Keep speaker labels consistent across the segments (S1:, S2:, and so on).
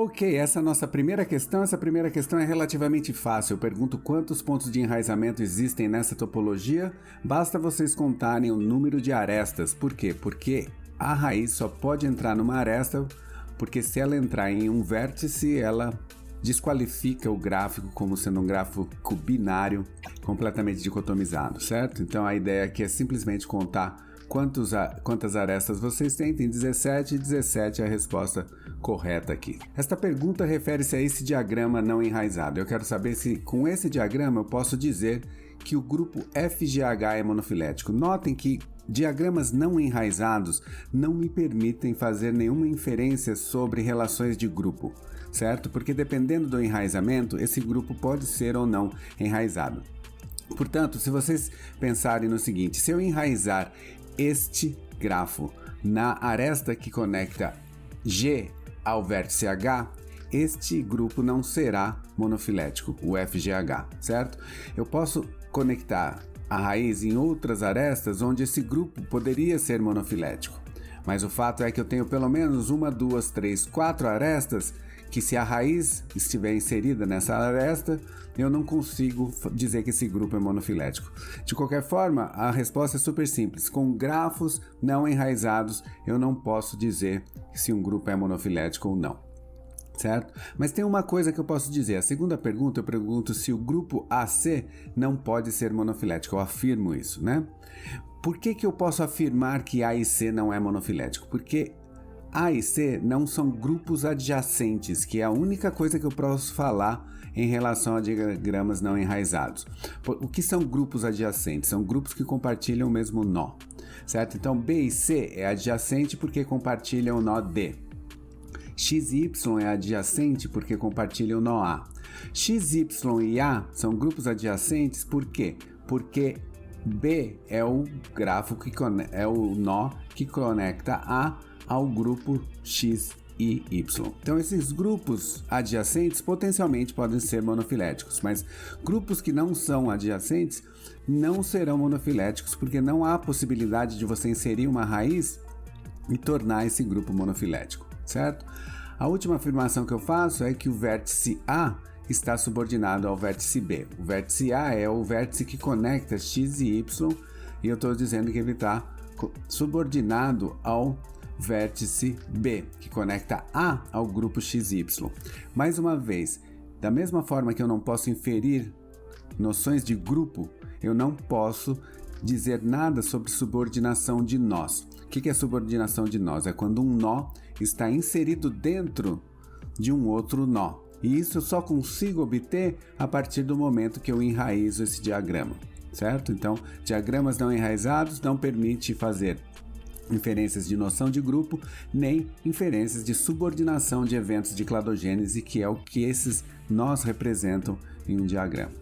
S1: Ok, essa é a nossa primeira questão. Essa primeira questão é relativamente fácil. Eu pergunto quantos pontos de enraizamento existem nessa topologia. Basta vocês contarem o número de arestas. Por quê? Porque a raiz só pode entrar numa aresta, porque se ela entrar em um vértice, ela desqualifica o gráfico como sendo um gráfico binário completamente dicotomizado, certo? Então a ideia aqui é simplesmente contar quantas arestas vocês têm. Tem 17 e 17 é a resposta correta aqui. Esta pergunta refere-se a esse diagrama não enraizado. Eu quero saber se com esse diagrama eu posso dizer que o grupo FGH é monofilético. Notem que diagramas não enraizados não me permitem fazer nenhuma inferência sobre relações de grupo, certo? Porque dependendo do enraizamento, esse grupo pode ser ou não enraizado. Portanto, se vocês pensarem no seguinte, se eu enraizar este grafo na aresta que conecta G ao vértice H, este grupo não será monofilético, o FGH, certo? Eu posso conectar a raiz em outras arestas onde esse grupo poderia ser monofilético, mas o fato é que eu tenho pelo menos 1, 2, 3, 4 arestas que, se a raiz estiver inserida nessa aresta, eu não consigo dizer que esse grupo é monofilético. De qualquer forma, a resposta é super simples. Com grafos não enraizados, eu não posso dizer se um grupo é monofilético ou não, certo? Mas tem uma coisa que eu posso dizer. A segunda pergunta, eu pergunto se o grupo AC não pode ser monofilético. Eu afirmo isso, né? Por que eu posso afirmar que A e C não é monofilético? Porque A e C não são grupos adjacentes, que é a única coisa que eu posso falar em relação a diagramas não enraizados. O que são grupos adjacentes? São grupos que compartilham o mesmo nó, certo? Então B e C é adjacente porque compartilham o nó D. X e Y é adjacente porque compartilham o nó A. X, Y e A são grupos adjacentes por quê? Porque B é o grafo é o nó que conecta A ao grupo X e Y. Então esses grupos adjacentes potencialmente podem ser monofiléticos, mas grupos que não são adjacentes não serão monofiléticos porque não há possibilidade de você inserir uma raiz e tornar esse grupo monofilético, certo? A última afirmação que eu faço é que o vértice A está subordinado ao vértice B. O vértice A é o vértice que conecta X e Y e eu estou dizendo que ele está subordinado ao vértice B, que conecta A ao grupo XY. Mais uma vez, da mesma forma que eu não posso inferir noções de grupo, eu não posso dizer nada sobre subordinação de nós. O que é subordinação de nós? É quando um nó está inserido dentro de um outro nó. E isso eu só consigo obter a partir do momento que eu enraizo esse diagrama, certo? Então, diagramas não enraizados não permitem fazer inferências de noção de grupo, nem inferências de subordinação de eventos de cladogênese, que é o que esses nós representam em um diagrama.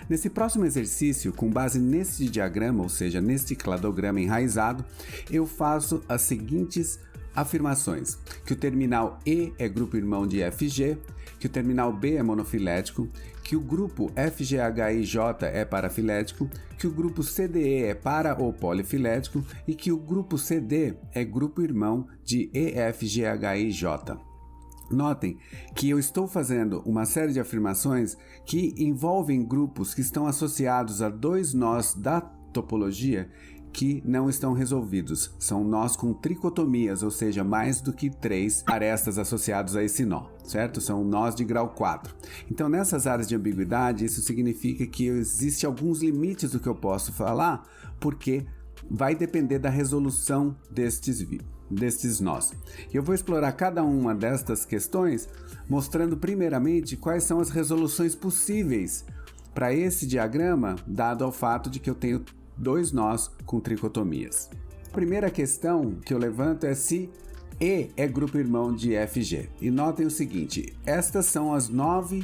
S1: Nesse próximo exercício, com base nesse diagrama, ou seja, neste cladograma enraizado, eu faço as seguintes afirmações: que o terminal E é grupo irmão de FG, que o terminal B é monofilético, que o grupo FGHIJ é parafilético, que o grupo CDE é para ou polifilético e que o grupo CD é grupo irmão de EFGHIJ. Notem que eu estou fazendo uma série de afirmações que envolvem grupos que estão associados a dois nós da topologia que não estão resolvidos. São nós com tricotomias, ou seja, mais do que 3 arestas associados a esse nó, certo? São nós de grau 4. Então, nessas áreas de ambiguidade, isso significa que existe alguns limites do que eu posso falar, porque vai depender da resolução destes nós. E eu vou explorar cada uma destas questões, mostrando primeiramente quais são as resoluções possíveis para esse diagrama, dado ao fato de que eu tenho dois nós com tricotomias. A primeira questão que eu levanto é se E é grupo irmão de FG. E notem o seguinte: estas são as 9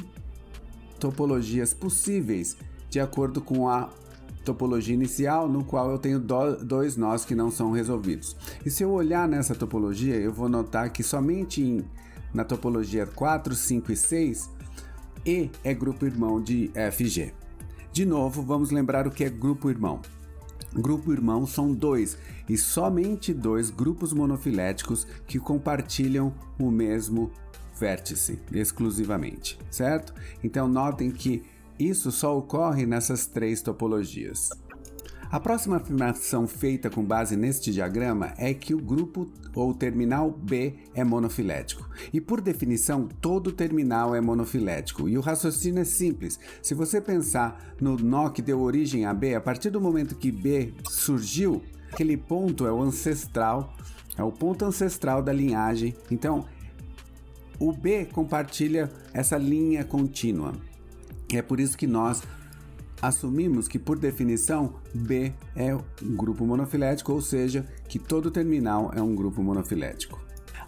S1: topologias possíveis de acordo com a topologia inicial, no qual eu tenho dois nós que não são resolvidos. E se eu olhar nessa topologia, eu vou notar que somente na topologia 4, 5 e 6, E é grupo irmão de FG. De novo, vamos lembrar o que é grupo irmão. Grupo irmão são dois e somente dois grupos monofiléticos que compartilham o mesmo vértice exclusivamente, certo? Então notem que isso só ocorre nessas três topologias. A próxima afirmação feita com base neste diagrama é que o grupo ou terminal B é monofilético. E por definição, todo terminal é monofilético. E o raciocínio é simples. Se você pensar no nó que deu origem a B, a partir do momento que B surgiu, aquele ponto é o ancestral, é o ponto ancestral da linhagem. Então, o B compartilha essa linha contínua. É por isso que nós assumimos que, por definição, B é um grupo monofilético, ou seja, que todo terminal é um grupo monofilético.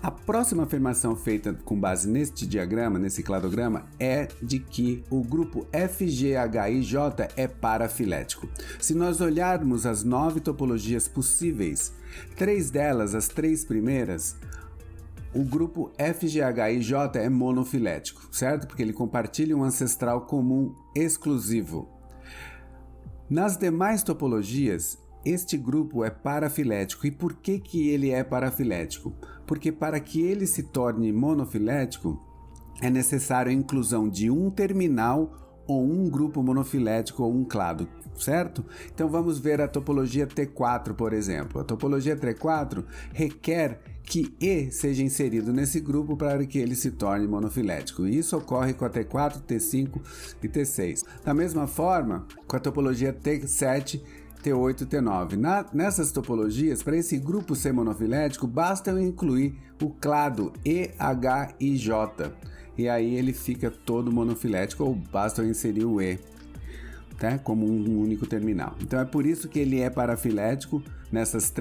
S1: A próxima afirmação feita com base neste diagrama, nesse cladograma, é de que o grupo FGHIJ é parafilético. Se nós olharmos as 9 topologias possíveis, 3 delas, as 3 primeiras, o grupo FGHIJ é monofilético, certo? Porque ele compartilha um ancestral comum exclusivo. Nas demais topologias, este grupo é parafilético. E por que ele é parafilético? Porque para que ele se torne monofilético, é necessário a inclusão de um terminal ou um grupo monofilético ou um clado, certo? Então vamos ver a topologia T4, por exemplo. A topologia T4 requer que E seja inserido nesse grupo para que ele se torne monofilético. E isso ocorre com a T4, T5 e T6. Da mesma forma, com a topologia T7, T8 e T9. Nessas topologias, para esse grupo ser monofilético, basta eu incluir o clado EHIJ. E aí ele fica todo monofilético, ou basta eu inserir o E, tá? Como um único terminal. Então é por isso que ele é parafilético nessas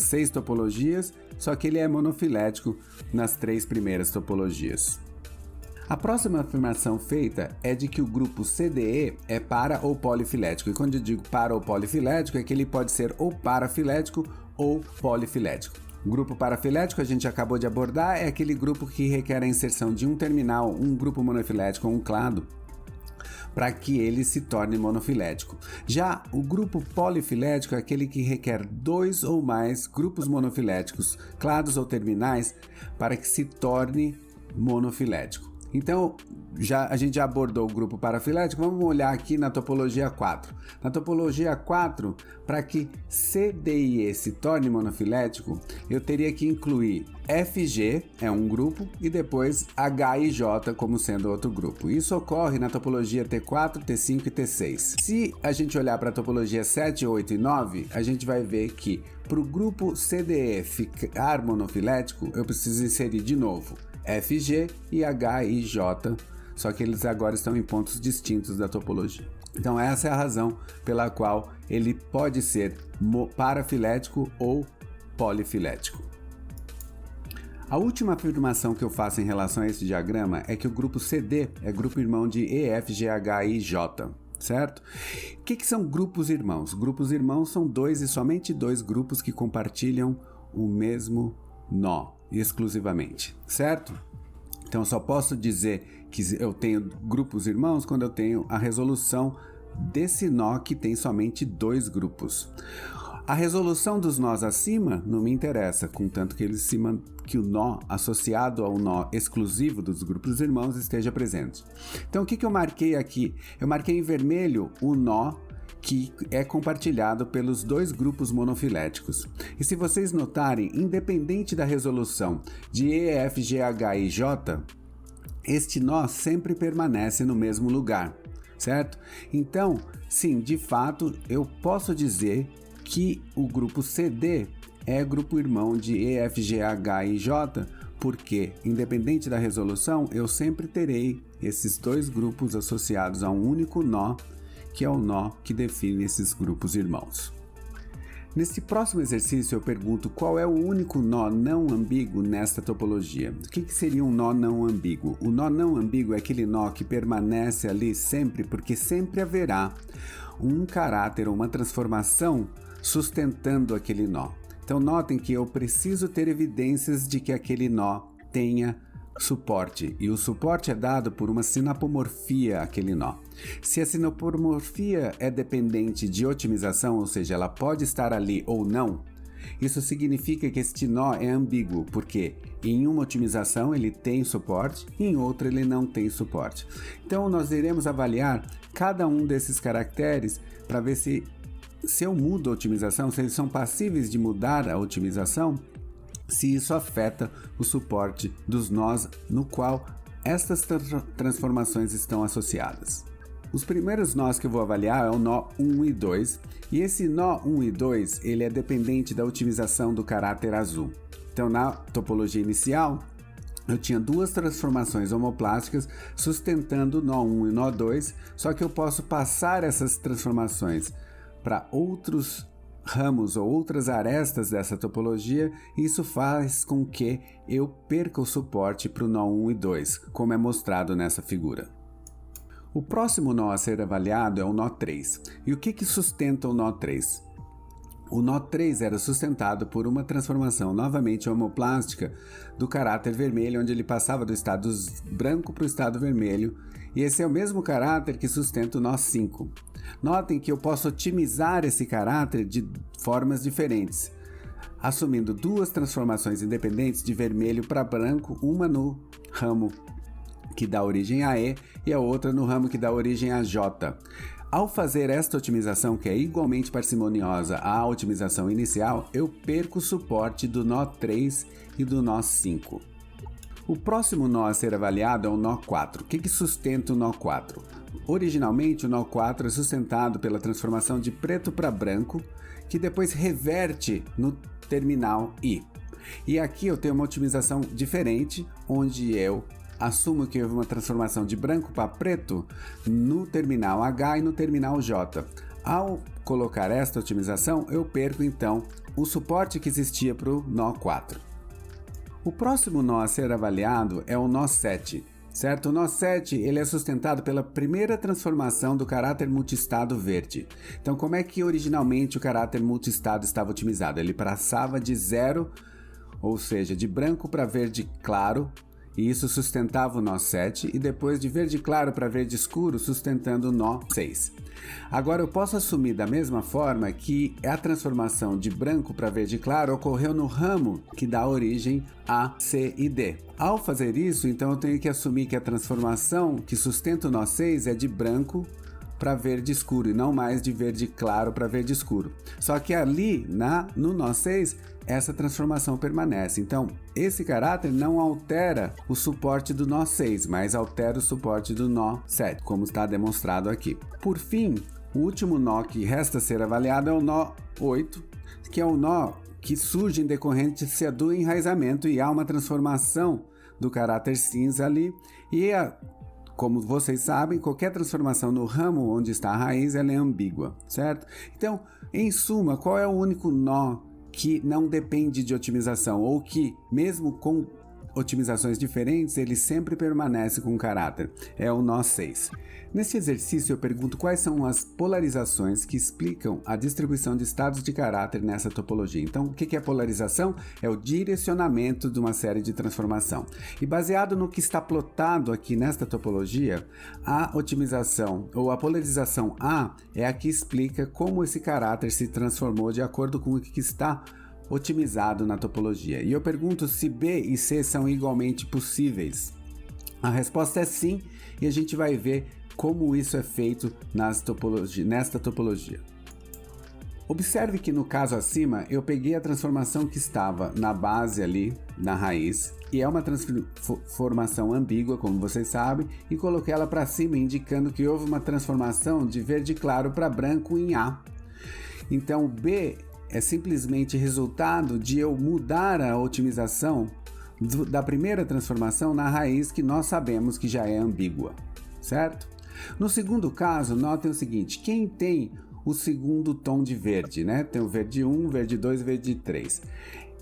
S1: 6 topologias, só que ele é monofilético nas 3 primeiras topologias. A próxima afirmação feita é de que o grupo CDE é para ou polifilético. E quando eu digo para ou polifilético, é que ele pode ser ou parafilético ou polifilético. O grupo parafilético, a gente acabou de abordar, é aquele grupo que requer a inserção de um terminal, um grupo monofilético ou um clado, para que ele se torne monofilético. Já o grupo polifilético é aquele que requer 2 ou mais grupos monofiléticos, clados ou terminais, para que se torne monofilético. Então, a gente já abordou o grupo parafilético, vamos olhar aqui na topologia 4. Na topologia 4, para que C, D e E se torne monofilético, eu teria que incluir FG, é um grupo, e depois H e J como sendo outro grupo. Isso ocorre na topologia T4, T5 e T6. Se a gente olhar para a topologia 7, 8 e 9, a gente vai ver que para o grupo CDE ficar monofilético, eu preciso inserir de novo FG e H e J, só que eles agora estão em pontos distintos da topologia. Então essa é a razão pela qual ele pode ser parafilético ou polifilético. A última afirmação que eu faço em relação a esse diagrama é que o grupo CD é grupo irmão de EFGHIJ, certo? O que são grupos irmãos? Grupos irmãos são 2 e somente 2 grupos que compartilham o mesmo nó, exclusivamente, certo? Então eu só posso dizer que eu tenho grupos irmãos quando eu tenho a resolução desse nó que tem somente 2 grupos. A resolução dos nós acima não me interessa, contanto que o nó associado ao nó exclusivo dos grupos irmãos esteja presente. Então o que eu marquei aqui? Eu marquei em vermelho o nó que é compartilhado pelos 2 grupos monofiléticos. E se vocês notarem, independente da resolução de E, F, G, H e J, este nó sempre permanece no mesmo lugar, certo? Então, sim, de fato, eu posso dizer que o grupo CD é grupo irmão de E, F, G, H e J, porque, independente da resolução, eu sempre terei esses 2 grupos associados a um único nó, que é o nó que define esses grupos irmãos. Nesse próximo exercício eu pergunto qual é o único nó não ambíguo nesta topologia. O que seria um nó não ambíguo? O nó não ambíguo é aquele nó que permanece ali sempre, porque sempre haverá um caráter ou uma transformação sustentando aquele nó. Então notem que eu preciso ter evidências de que aquele nó tenha suporte, e o suporte é dado por uma sinapomorfia àquele nó. Se a sinapomorfia é dependente de otimização, ou seja, ela pode estar ali ou não, isso significa que este nó é ambíguo, porque em uma otimização ele tem suporte, em outra ele não tem suporte. Então nós iremos avaliar cada um desses caracteres para ver se eu mudo a otimização, se eles são passíveis de mudar a otimização, se isso afeta o suporte dos nós no qual estas transformações estão associadas. Os primeiros nós que eu vou avaliar é o nó 1 e 2, e esse nó 1 e 2 ele é dependente da otimização do caráter azul. Então na topologia inicial, eu tinha duas transformações homoplásticas sustentando o nó 1 e o nó 2, só que eu posso passar essas transformações para outros ramos ou outras arestas dessa topologia, e isso faz com que eu perca o suporte para o nó 1 e 2, como é mostrado nessa figura. O próximo nó a ser avaliado é o nó 3. E o que sustenta o nó 3? O nó 3 era sustentado por uma transformação novamente homoplástica do caráter vermelho, onde ele passava do estado branco para o estado vermelho, e esse é o mesmo caráter que sustenta o nó 5. Notem que eu posso otimizar esse caráter de formas diferentes, assumindo duas transformações independentes de vermelho para branco, uma no ramo que dá origem a E e a outra no ramo que dá origem a J. Ao fazer esta otimização, que é igualmente parcimoniosa à otimização inicial, eu perco o suporte do nó 3 e do nó 5. O próximo nó a ser avaliado é o nó 4. O que sustenta o nó 4? Originalmente, o nó 4 é sustentado pela transformação de preto para branco, que depois reverte no terminal I. E aqui eu tenho uma otimização diferente, onde eu assumo que houve uma transformação de branco para preto no terminal H e no terminal J. Ao colocar esta otimização, eu perco então o suporte que existia para o nó 4. O próximo nó a ser avaliado é o nó 7. Certo? O nó 7 ele é sustentado pela primeira transformação do caráter multistado verde. Então, como é que originalmente o caráter multistado estava otimizado? Ele passava de 0, ou seja, de branco para verde claro, e isso sustentava o nó 7, e depois de verde claro para verde escuro, sustentando o nó 6. Agora eu posso assumir da mesma forma que a transformação de branco para verde claro ocorreu no ramo que dá origem a C e D. Ao fazer isso, então eu tenho que assumir que a transformação que sustenta o nó 6 é de branco para verde escuro e não mais de verde claro para verde escuro. Só que ali no nó 6 essa transformação permanece. Então esse caráter não altera o suporte do nó 6, mas altera o suporte do nó 7, como está demonstrado aqui. Por fim, o último nó que resta ser avaliado é o nó 8, que é o nó que surge em decorrência do enraizamento, e há uma transformação do caráter cinza ali, e como vocês sabem, qualquer transformação no ramo onde está a raiz ela é ambígua, certo? Então, em suma, qual é o único nó que não depende de otimização, ou que, mesmo com otimizações diferentes, ele sempre permanece com caráter? É o nó 6. Nesse exercício eu pergunto quais são as polarizações que explicam a distribuição de estados de caráter nessa topologia. Então, o que é polarização? É o direcionamento de uma série de transformação. E baseado no que está plotado aqui nesta topologia, a otimização ou a polarização A é a que explica como esse caráter se transformou de acordo com o que está otimizado na topologia. E eu pergunto se B e C são igualmente possíveis. A resposta é sim, e a gente vai ver como isso é feito nesta topologia. Observe que no caso acima eu peguei a transformação que estava na base ali, na raiz, e é uma transformação ambígua, como vocês sabem, e coloquei ela para cima, indicando que houve uma transformação de verde claro para branco em A. Então o B é simplesmente resultado de eu mudar a otimização da primeira transformação na raiz, que nós sabemos que já é ambígua, certo? No segundo caso, notem o seguinte: quem tem o segundo tom de verde, né? Tem o verde 1, verde 2 e verde 3.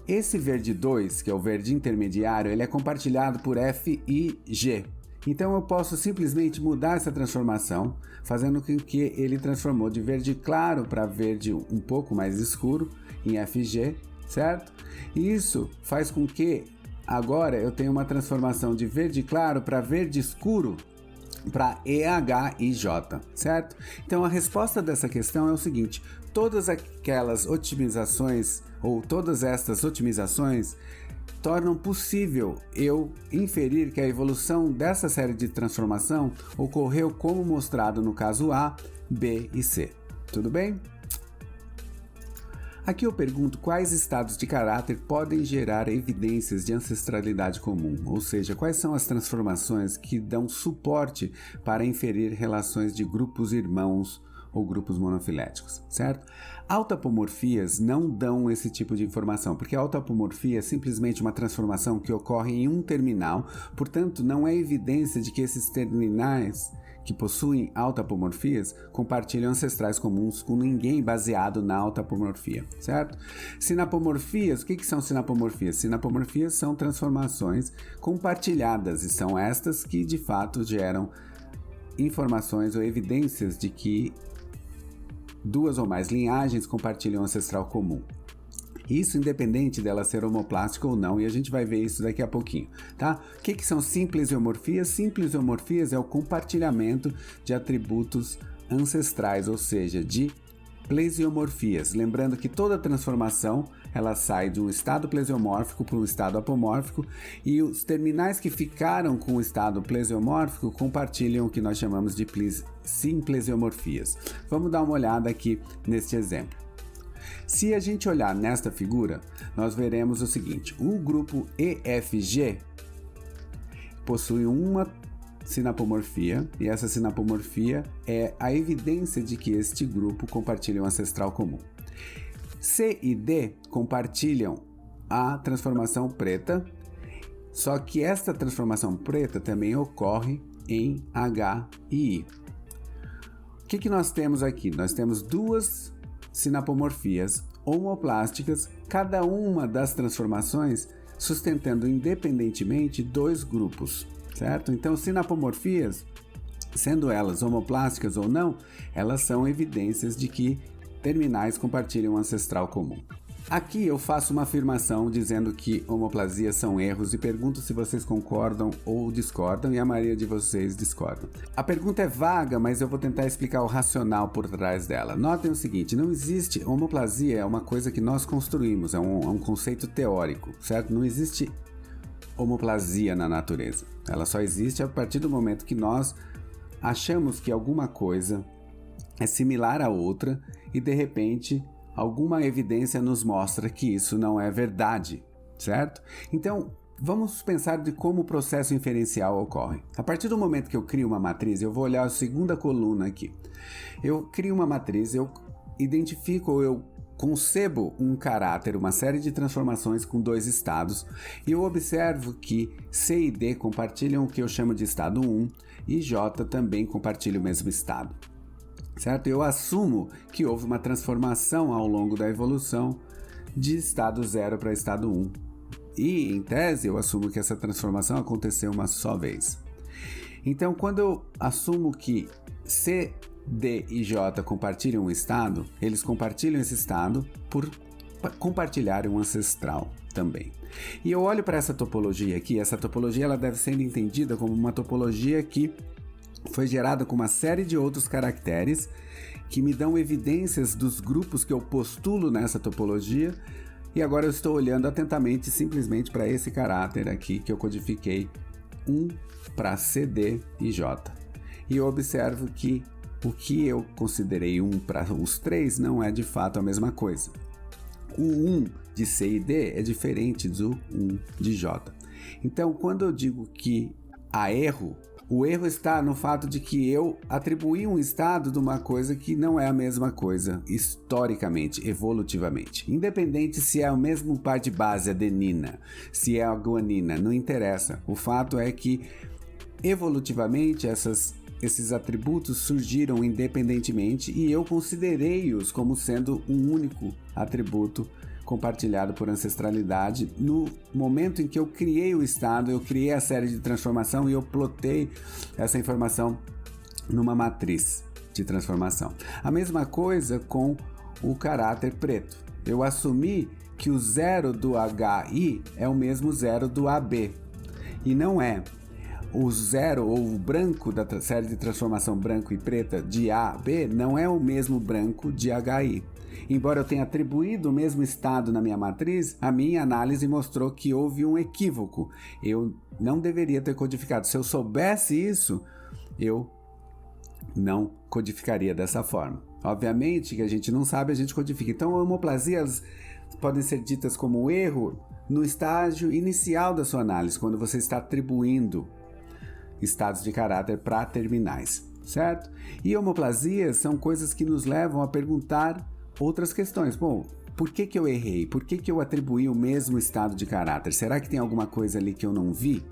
S1: Esse verde 2, que é o verde intermediário, ele é compartilhado por F e G. Então eu posso simplesmente mudar essa transformação, fazendo com que ele transformou de verde claro para verde um pouco mais escuro em FG, certo? E isso faz com que agora eu tenho uma transformação de verde claro para verde escuro para EH e J, certo? Então a resposta dessa questão é o seguinte: todas aquelas otimizações ou todas estas otimizações tornam possível eu inferir que a evolução dessa série de transformação ocorreu como mostrado no caso A, B e C. Tudo bem? Aqui eu pergunto quais estados de caráter podem gerar evidências de ancestralidade comum, ou seja, quais são as transformações que dão suporte para inferir relações de grupos irmãos ou grupos monofiléticos, certo? Autapomorfias não dão esse tipo de informação, porque a autapomorfia é simplesmente uma transformação que ocorre em um terminal, portanto não é evidência de que esses terminais que possuem autapomorfias compartilham ancestrais comuns com ninguém baseado na autapomorfia, certo? Sinapomorfias, o que são sinapomorfias? Sinapomorfias são transformações compartilhadas e são estas que de fato geram informações ou evidências de que duas ou mais linhagens compartilham ancestral comum. Isso independente dela ser homoplástica ou não, e a gente vai ver isso daqui a pouquinho, tá? O que são simplesiomorfias? Simplesiomorfias é o compartilhamento de atributos ancestrais, ou seja, de plesiomorfias. Lembrando que toda transformação ela sai de um estado plesiomórfico para um estado apomórfico, e os terminais que ficaram com o estado plesiomórfico compartilham o que nós chamamos de simplesiomorfias. Vamos dar uma olhada aqui neste exemplo. Se a gente olhar nesta figura, nós veremos o seguinte: o grupo EFG possui uma sinapomorfia, e essa sinapomorfia é a evidência de que este grupo compartilha um ancestral comum. C e D compartilham a transformação preta, só que esta transformação preta também ocorre em H e I. O que nós temos aqui? Nós temos duas sinapomorfias homoplásticas, cada uma das transformações sustentando independentemente dois grupos, certo? Então, sinapomorfias, sendo elas homoplásticas ou não, elas são evidências de que terminais compartilham um ancestral comum. Aqui eu faço uma afirmação dizendo que homoplasias são erros e pergunto se vocês concordam ou discordam, e a maioria de vocês discordam. A pergunta é vaga, mas eu vou tentar explicar o racional por trás dela. Notem o seguinte: não existe homoplasia, é uma coisa que nós construímos, é um conceito teórico, certo? Não existe homoplasia na natureza. Ela só existe a partir do momento que nós achamos que alguma coisa é similar a outra e de repente alguma evidência nos mostra que isso não é verdade, certo? Então, vamos pensar de como o processo inferencial ocorre. A partir do momento que eu crio uma matriz, eu vou olhar a segunda coluna aqui. Eu crio uma matriz, eu identifico ou eu concebo um caráter, uma série de transformações com dois estados, e eu observo que C e D compartilham o que eu chamo de estado 1 e J também compartilha o mesmo estado. Certo? Eu assumo que houve uma transformação ao longo da evolução de estado 0 para estado 1. E, em tese, eu assumo que essa transformação aconteceu uma só vez. Então, quando eu assumo que C, D e J compartilham um estado, eles compartilham esse estado por compartilharem um ancestral também. E eu olho para essa topologia aqui, essa topologia ela deve ser entendida como uma topologia que foi gerada com uma série de outros caracteres que me dão evidências dos grupos que eu postulo nessa topologia, e agora eu estou olhando atentamente simplesmente para esse caráter aqui que eu codifiquei 1 para C, D e J. E eu observo que o que eu considerei 1 para os três não é de fato a mesma coisa. O 1 de C e D é diferente do 1 de J. Então, quando eu digo que há erro, o erro está no fato de que eu atribuí um estado de uma coisa que não é a mesma coisa, historicamente, evolutivamente. Independente se é o mesmo par de base, adenina, se é a guanina, não interessa. O fato é que, evolutivamente, esses atributos surgiram independentemente e eu considerei-os como sendo um único atributo compartilhado por ancestralidade. No momento em que eu criei o estado, eu criei a série de transformação e eu plotei essa informação numa matriz de transformação. A mesma coisa com o caráter preto. Eu assumi que o zero do HI é o mesmo zero do AB. E não é. O zero ou o branco da série de transformação branco e preta de AB não é o mesmo branco de HI. Embora eu tenha atribuído o mesmo estado na minha matriz, a minha análise mostrou que houve um equívoco. Eu não deveria ter codificado. Se eu soubesse isso, eu não codificaria dessa forma. Obviamente que a gente não sabe, a gente codifica. Então, homoplasias podem ser ditas como erro no estágio inicial da sua análise, quando você está atribuindo estados de caráter para terminais, certo? E homoplasias são coisas que nos levam a perguntar outras questões. Bom, por que eu errei? Por que eu atribuí o mesmo estado de caráter? Será que tem alguma coisa ali que eu não vi?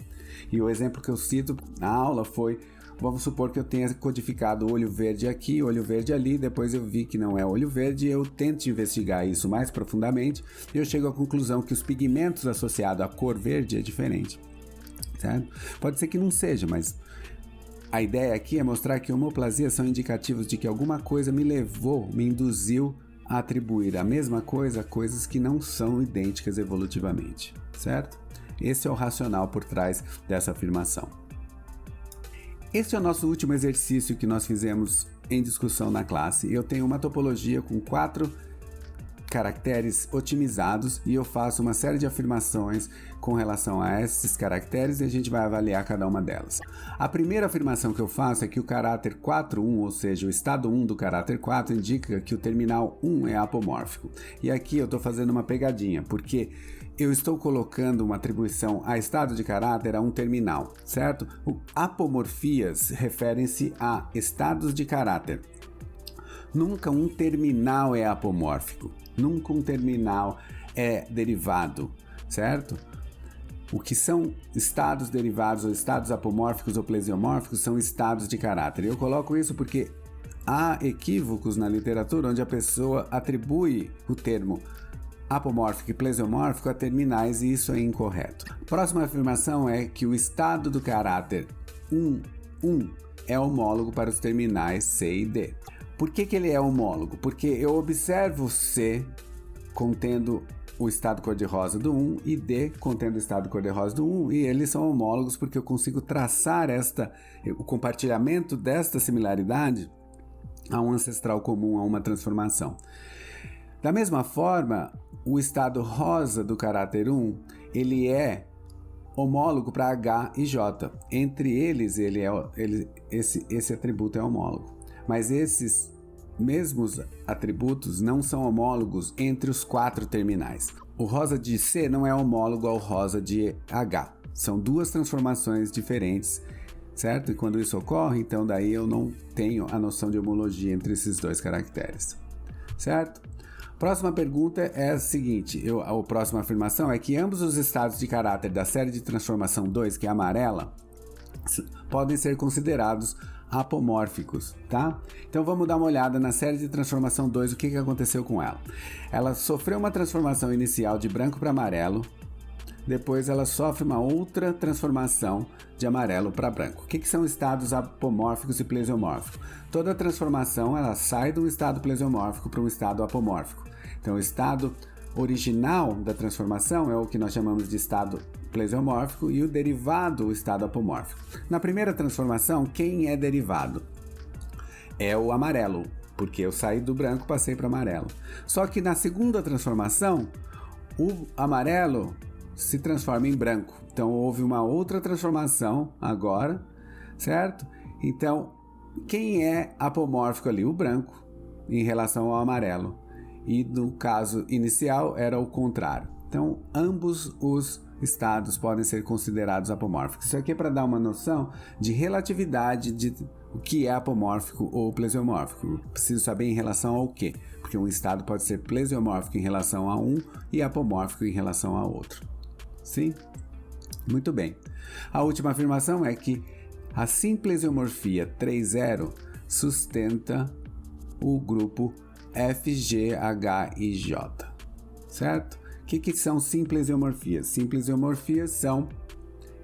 S1: E o exemplo que eu cito na aula foi, vamos supor que eu tenha codificado olho verde aqui, olho verde ali, depois eu vi que não é olho verde, eu tento investigar isso mais profundamente e eu chego à conclusão que os pigmentos associados à cor verde é diferente. Certo? Pode ser que não seja, mas a ideia aqui é mostrar que homoplasias são indicativos de que alguma coisa me induziu a atribuir a mesma coisa a coisas que não são idênticas evolutivamente, certo? Esse é o racional por trás dessa afirmação. Este é o nosso último exercício que nós fizemos em discussão na classe. Eu tenho uma topologia com 4 caracteres otimizados e eu faço uma série de afirmações com relação a esses caracteres e a gente vai avaliar cada uma delas. A primeira afirmação que eu faço é que o caráter 4,1, ou seja, o estado 1 do caráter 4, indica que o terminal 1 é apomórfico. E aqui eu estou fazendo uma pegadinha, porque eu estou colocando uma atribuição a estado de caráter a um terminal, certo? Apomorfias referem-se a estados de caráter. Nunca um terminal é apomórfico. Nunca um terminal é derivado, certo? O que são estados derivados ou estados apomórficos ou plesiomórficos são estados de caráter. Eu coloco isso porque há equívocos na literatura onde a pessoa atribui o termo apomórfico e plesiomórfico a terminais e isso é incorreto. A próxima afirmação é que o estado do caráter 1 é homólogo para os terminais C e D. Por que ele é homólogo? Porque eu observo C contendo o estado cor-de-rosa do 1 e D contendo o estado cor-de-rosa do 1 e eles são homólogos porque eu consigo traçar o compartilhamento desta similaridade a um ancestral comum, a uma transformação. Da mesma forma, o estado rosa do caráter 1 ele é homólogo para H e J. Entre eles, esse atributo é homólogo. Mas esses mesmos atributos não são homólogos entre os 4 terminais. O rosa de C não é homólogo ao rosa de H. São 2 transformações diferentes, certo? E quando isso ocorre, então daí eu não tenho a noção de homologia entre esses 2 caracteres, certo? Próxima pergunta é a seguinte, a próxima afirmação é que ambos os estados de caráter da série de transformação 2, que é amarela, podem ser considerados apomórficos, tá? Então vamos dar uma olhada na série de transformação 2, o que aconteceu com ela. Ela sofreu uma transformação inicial de branco para amarelo, depois ela sofre uma outra transformação de amarelo para branco. O que são estados apomórficos e plesiomórficos? Toda transformação ela sai de um estado plesiomórfico para um estado apomórfico. Então o estado original da transformação é o que nós chamamos de estado plesiomórfico e o derivado, o estado apomórfico. Na primeira transformação, quem é derivado? É o amarelo, porque eu saí do branco e passei para amarelo. Só que na segunda transformação, o amarelo se transforma em branco. Então houve uma outra transformação agora, certo? Então, quem é apomórfico ali? O branco em relação ao amarelo. E no caso inicial era o contrário. Então, ambos os estados podem ser considerados apomórficos. Isso aqui é para dar uma noção de relatividade de o que é apomórfico ou plesiomórfico. Eu preciso saber em relação ao quê? Porque um estado pode ser plesiomórfico em relação a um e apomórfico em relação a outro. Sim? Muito bem. A última afirmação é que a simplesiomorfia 3,0 sustenta o grupo FGHIJ, certo? O que são simplesiomorfias? Simplesiomorfias são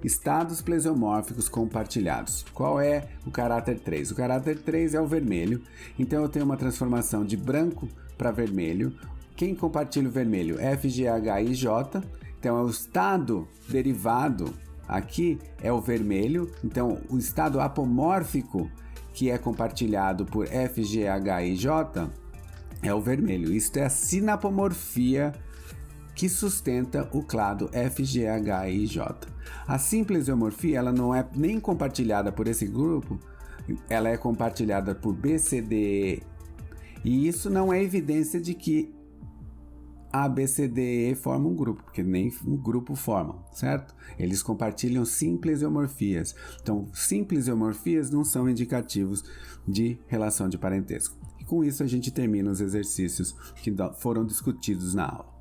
S1: estados plesiomórficos compartilhados. Qual é o caráter 3? O caráter 3 é o vermelho, então eu tenho uma transformação de branco para vermelho, Quem compartilha o vermelho? F, G, H e J. Então, é o estado derivado aqui é o vermelho. Então, o estado apomórfico que é compartilhado por F, G, H e J é o vermelho. Isto é a sinapomorfia que sustenta o clado F, G, H e J. A simples isomorfia ela não é nem compartilhada por esse grupo, ela é compartilhada por B, C, D, E. E isso não é evidência de que A, B, C, D, E formam um grupo, porque nem um grupo formam, certo? Eles compartilham simples isomorfias. Então, simples isomorfias não são indicativos de relação de parentesco. E com isso a gente termina os exercícios que foram discutidos na aula.